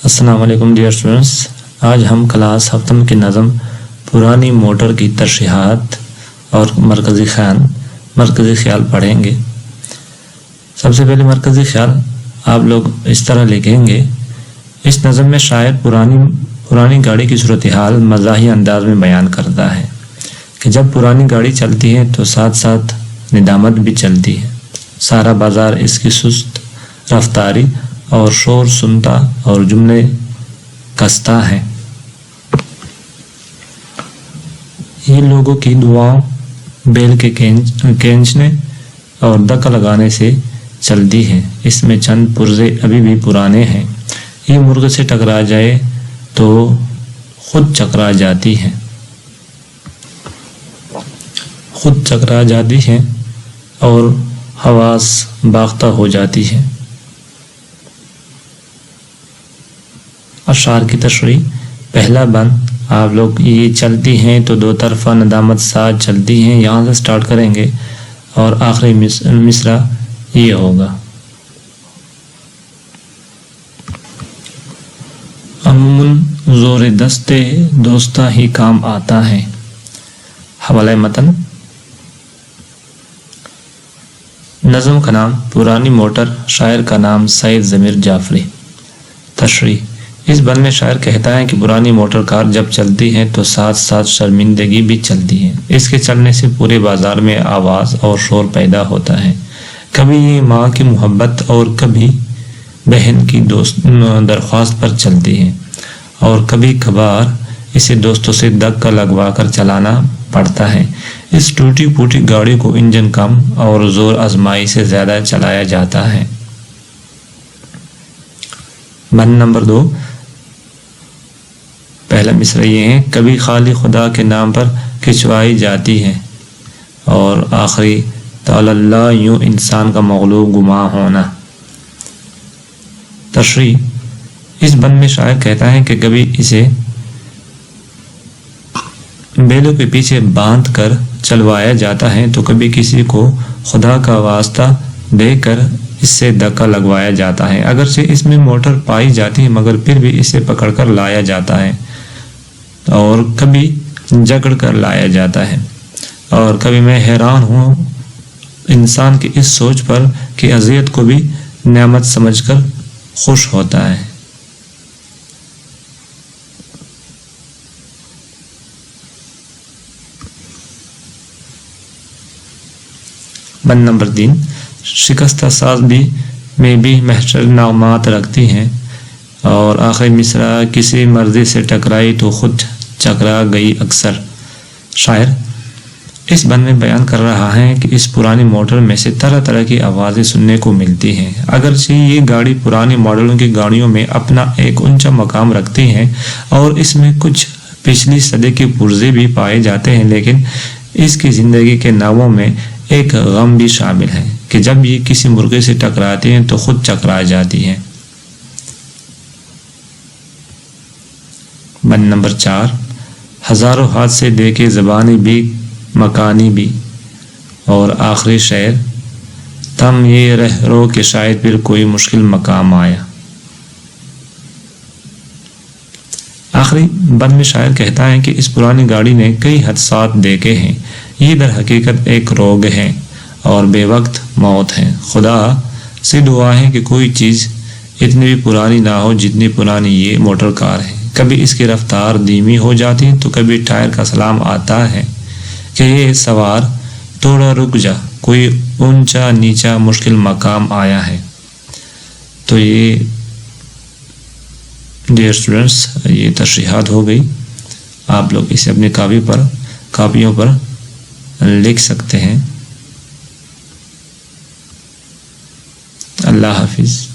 السلام علیکم dear students, آج ہم کلاس ہفتم کی نظم پرانی موٹر کی ترشیحات اور مرکزی خیال پڑھیں گے۔ سب سے پہلے مرکزی خیال آپ لوگ اس طرح لکھیں گے۔ اس نظم میں شاعر پرانی گاڑی کی صورتحال مزاحیہ انداز میں بیان کرتا ہے کہ جب پرانی گاڑی چلتی ہے تو ساتھ ساتھ ندامت بھی چلتی ہے۔ سارا بازار اس کی سست رفتاری اور شور سنتا اور جملے کستا ہے۔ یہ لوگوں کی دعاؤں بیل کے کھینچنے اور دھکا لگانے سے چلتی ہے۔ اس میں چند پرزے ابھی بھی پرانے ہیں۔ یہ مرغ سے ٹکرا جائے تو خود چکرا جاتی ہے اور حواس باختہ ہو جاتی ہے۔ اشعار کی تشریح۔ پہلا بند آپ لوگ یہ چلتی ہیں تو دو طرفہ ندامت ساتھ چلتی ہیں، یہاں سے سٹارٹ کریں گے اور آخری مصرع یہ ہوگا۔ عموماً زور دستے دوستہ ہی کام آتا ہے۔ حوالہ متن۔ نظم کا نام پرانی موٹر، شاعر کا نام سید ضمیر جعفری۔ تشریح۔ اس بند میں شاعر کہتا ہے کہ پرانی موٹر کار جب چلتی ہے تو ساتھ ساتھ شرمندگی بھی چلتی ہے۔ اس کے چلنے سے پورے بازار میں آواز اور شور پیدا ہوتا ہے۔ کبھی یہ ماں کی محبت اور کبھی بہن کی درخواست پر چلتی ہے اور کبھی کبھار اسے دوستوں سے دھکا لگوا کر چلانا پڑتا ہے۔ اس ٹوٹی پھوٹی گاڑی کو انجن کم اور زور آزمائی سے زیادہ چلایا جاتا ہے۔ بند نمبر 2۔ پہلا مصرع یہ ہے، کبھی خالی خدا کے نام پر کھنچوائی جاتی ہے، اور آخری تعالی اللہ یوں انسان کا مغلوب گماں ہونا۔ تشریح۔ اس بند میں شاعر کہتا ہے کہ کبھی اسے بیلوں کے پیچھے باندھ کر چلوایا جاتا ہے تو کبھی کسی کو خدا کا واسطہ دے کر اس سے دھکا لگوایا جاتا ہے۔ اگرچہ اس میں موٹر پائی جاتی ہے مگر پھر بھی اسے پکڑ کر لایا جاتا ہے اور کبھی جکڑ کر لایا جاتا ہے، اور کبھی میں حیران ہوں انسان کی اس سوچ پر کہ اذیت کو بھی نعمت سمجھ کر خوش ہوتا ہے۔ بند نمبر 3۔ شکستہ ساز میں بھی محشر نغمات رکھتی ہیں، اور آخری مصرع کسی مرضی سے ٹکرائی تو خود چکرا گئی اکثر۔ شاعر اس بند میں بیان کر رہا ہے کہ اس پرانی موٹر میں سے طرح طرح کی آوازیں سننے کو ملتی ہیں۔ اگرچہ یہ گاڑی پرانے ماڈلوں کی گاڑیوں میں اپنا ایک اونچا مقام رکھتی ہے اور اس میں کچھ پچھلی صدی کے پرزے بھی پائے جاتے ہیں، لیکن اس کی زندگی کے ناووں میں ایک غم بھی شامل ہے کہ جب یہ کسی مرغے سے ٹکراتی ہیں تو خود چکرا جاتی ہیں۔ بند نمبر 4۔ ہزاروں ہاتھ سے دیکھے زبانی بھی مکانی بھی، اور آخری شعر تم یہ رہ رو کہ شاید پھر کوئی مشکل مقام آیا۔ آخری بند میں شاعر کہتا ہے کہ اس پرانی گاڑی نے کئی حادثات دیکھے ہیں، یہ در حقیقت ایک روگ ہے اور بے وقت موت ہے۔ خدا سے دعا ہے کہ کوئی چیز اتنی بھی پرانی نہ ہو جتنی پرانی یہ موٹر کار ہے۔ کبھی اس کی رفتار دھیمی ہو جاتی ہے تو کبھی ٹائر کا سلام آتا ہے کہ یہ سوار تھوڑا رک جا، کوئی اونچا نیچا مشکل مقام آیا ہے۔ تو یہ ڈیئر اسٹوڈنٹس یہ تشریحات ہو گئی، آپ لوگ اسے اپنی کاپیوں پر لکھ سکتے ہیں۔ اللہ حافظ۔